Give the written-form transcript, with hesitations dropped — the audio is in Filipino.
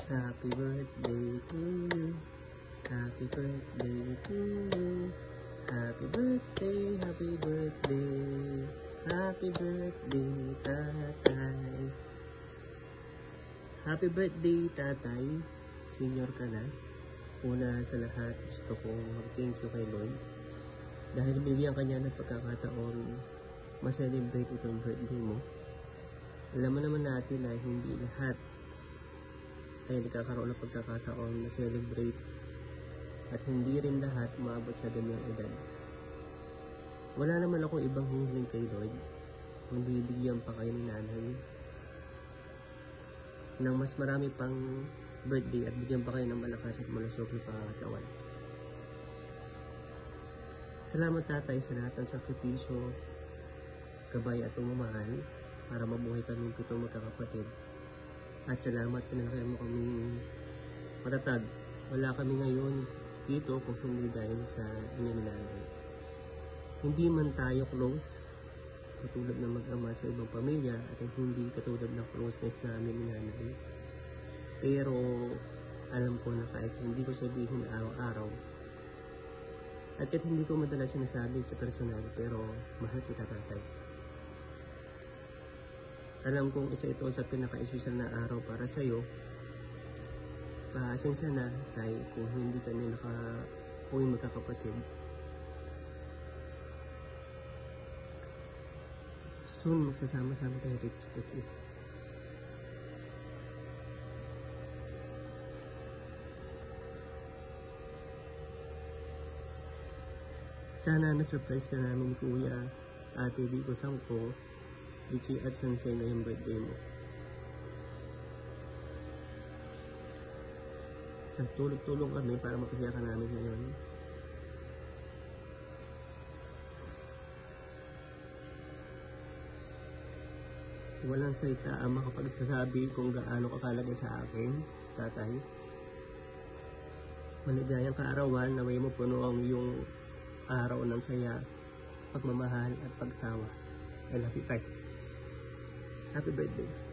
Happy birthday to you. Happy birthday to you. Happy birthday, happy birthday. Happy birthday, tatay. Happy birthday, tatay. Senior ka na. Una sa lahat, gusto kong mag-thank you kay Lord. Dahil bigyan ka niya ng pagkakataon ma-celebrate itong birthday mo. Alam mo naman natin na hindi lahat ay nagkakaroon ng pagkakataon na celebrate at hindi rin lahat umabot sa ganyang edad. Wala naman akong ibang hinihiling kay Lord, kundi bigyan pa kayo ni nanay ng mas marami pang birthday at bigyan pa kayo ng malakas at malusog na pangatawan. Salamat tatay sa lahat ng sakripisyo, gabay at pagmamahal para mabuhay kami pitong magkakapatid. At salamat pinalaki mo kaming matatag. Wala kami ngayon dito kung hindi dahil sa inyong nanay. Hindi man tayo close, katulad ng mag-ama sa ibang pamilya, at hindi katulad ng closeness namin ni nanay. Pero alam ko na kahit hindi ko sabihin araw-araw, at kahit hindi ko madalas sinasabi sa personal, pero mahal kita tatay. Alam kong isa ito sa pinaka-espesyal na araw para sa'yo. Pasensya na tayo kung hindi kami naka-uwi magkakapatid. Soon magsasama-sama tayo dito sa Puti. Sana na-surprise ka namin Kuya, Ate Rico Sangko, Richie at Sensei ngayong birthday mo. Nagtulog-tulong kami para mapasaya ka namin ngayon. Walang salita ang makapagsasabi kung gaano kakalaga sa akin, tatay. Maligayang kaarawan, naway mo puno ang iyong araw ng saya, pagmamahal at pagtawa. I love you, tay. Happy birthday.